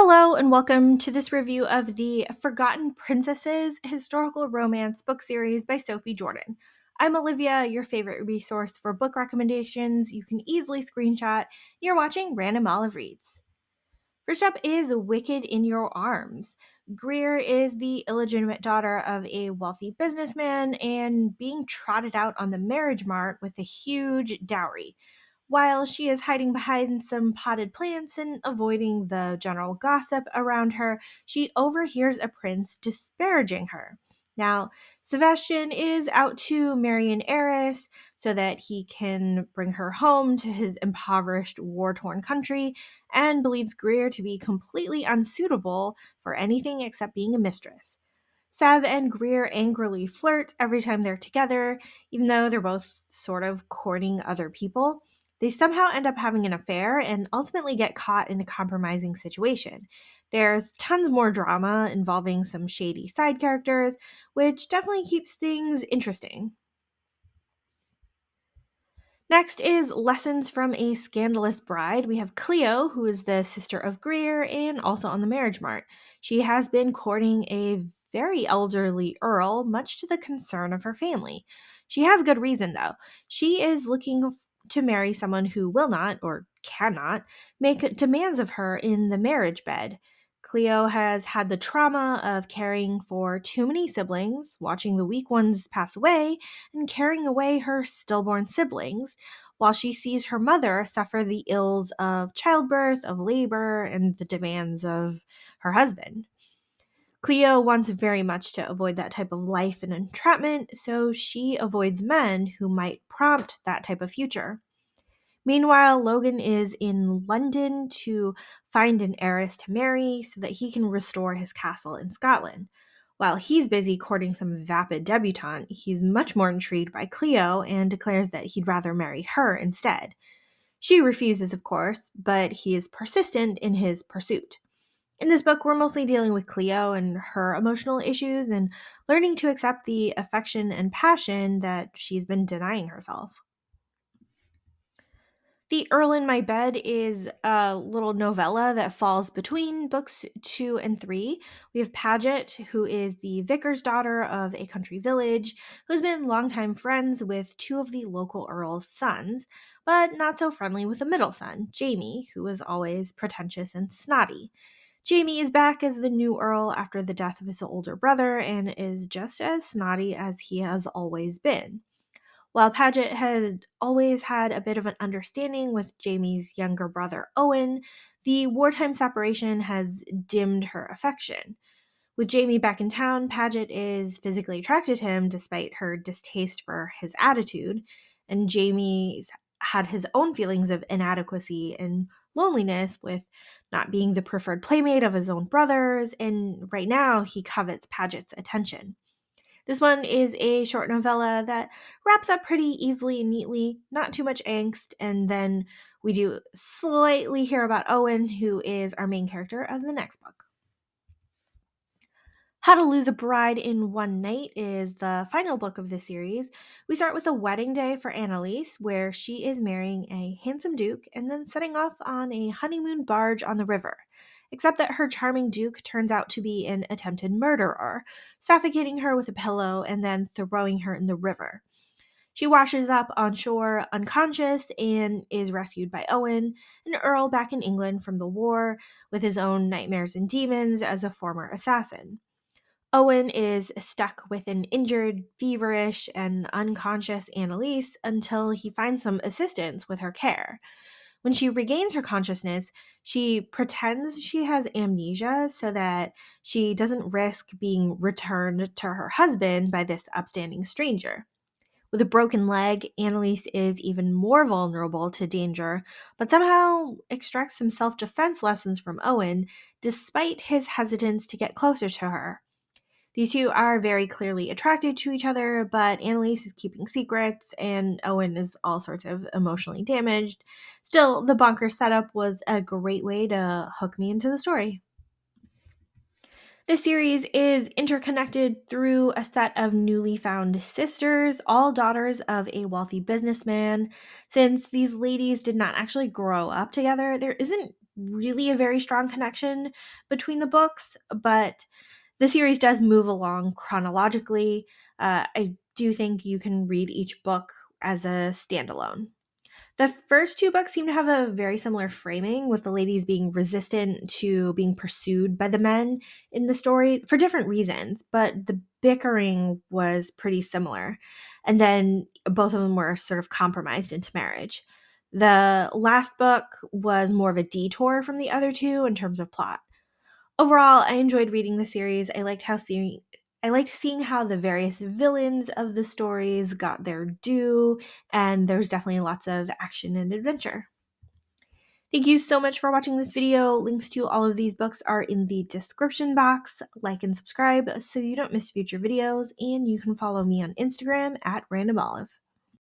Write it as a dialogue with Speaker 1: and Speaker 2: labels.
Speaker 1: Hello, and welcome to this review of the Forgotten Princesses historical romance book series by Sophie Jordan. I'm Olivia, your favorite resource for book recommendations you can easily screenshot. You're watching Random Olive Reads. First up is Wicked in Your Arms. Greer is the illegitimate daughter of a wealthy businessman and being trotted out on the marriage mart with a huge dowry. While she is hiding behind some potted plants and avoiding the general gossip around her, she overhears a prince disparaging her. Now, Sebastian is out to marry an heiress so that he can bring her home to his impoverished, war torn country, and believes Greer to be completely unsuitable for anything except being a mistress. Sav and Greer angrily flirt every time they're together, even though they're both sort of courting other people. They somehow end up having an affair and ultimately get caught in a compromising situation. There's tons more drama involving some shady side characters, which definitely keeps things interesting. Next is Lessons from a Scandalous Bride. We have Cleo, who is the sister of Greer and also on the marriage mart. She has been courting a very elderly earl, much to the concern of her family. She has good reason, though. She is looking to marry someone who will not, or cannot, make demands of her in the marriage bed. Cleo has had the trauma of caring for too many siblings, watching the weak ones pass away, and carrying away her stillborn siblings, while she sees her mother suffer the ills of childbirth, of labor, and the demands of her husband. Cleo wants very much to avoid that type of life and entrapment, so she avoids men who might prompt that type of future. Meanwhile, Logan is in London to find an heiress to marry so that he can restore his castle in Scotland. While he's busy courting some vapid debutante, he's much more intrigued by Cleo and declares that he'd rather marry her instead. She refuses, of course, but he is persistent in his pursuit. In this book, we're mostly dealing with Cleo and her emotional issues and learning to accept the affection and passion that she's been denying herself. The Earl in My Bed is a little novella that falls between books 2 and 3. We have Paget, who is the vicar's daughter of a country village, who's been longtime friends with two of the local Earl's sons, but not so friendly with the middle son, Jamie, who is always pretentious and snotty. Jamie is back as the new Earl after the death of his older brother and is just as snotty as he has always been. While Paget had always had a bit of an understanding with Jamie's younger brother Owen, the wartime separation has dimmed her affection. With Jamie back in town, Paget is physically attracted to him despite her distaste for his attitude, and Jamie's had his own feelings of inadequacy and loneliness with not being the preferred playmate of his own brothers, and right now he covets Paget's attention. This one is a short novella that wraps up pretty easily and neatly, not too much angst, and then we do slightly hear about Owen, who is our main character of the next book. How to Lose a Bride in One Night is the final book of the series. We start with a wedding day for Annalise, where she is marrying a handsome duke and then setting off on a honeymoon barge on the river. Except that her charming duke turns out to be an attempted murderer, suffocating her with a pillow and then throwing her in the river. She washes up on shore unconscious and is rescued by Owen, an earl back in England from the war, with his own nightmares and demons as a former assassin. Owen is stuck with an injured, feverish, and unconscious Annalise until he finds some assistance with her care. When she regains her consciousness, she pretends she has amnesia so that she doesn't risk being returned to her husband by this upstanding stranger. With a broken leg, Annalise is even more vulnerable to danger, but somehow extracts some self defense lessons from Owen despite his hesitance to get closer to her. These two are very clearly attracted to each other, but Annalise is keeping secrets and Owen is all sorts of emotionally damaged. Still, the bonker setup was a great way to hook me into the story. This series is interconnected through a set of newly found sisters, all daughters of a wealthy businessman. Since these ladies did not actually grow up together, there isn't really a very strong connection between the books, but the series does move along chronologically. I do think you can read each book as a standalone. The first two books seem to have a very similar framing, with the ladies being resistant to being pursued by the men in the story for different reasons, but the bickering was pretty similar. And then both of them were sort of compromised into marriage. The last book was more of a detour from the other two in terms of plot. Overall, I enjoyed reading the series. I liked seeing how the various villains of the stories got their due, and there's definitely lots of action and adventure. Thank you so much for watching this video. Links to all of these books are in the description box. Like and subscribe so you don't miss future videos, and you can follow me on Instagram at randomolive.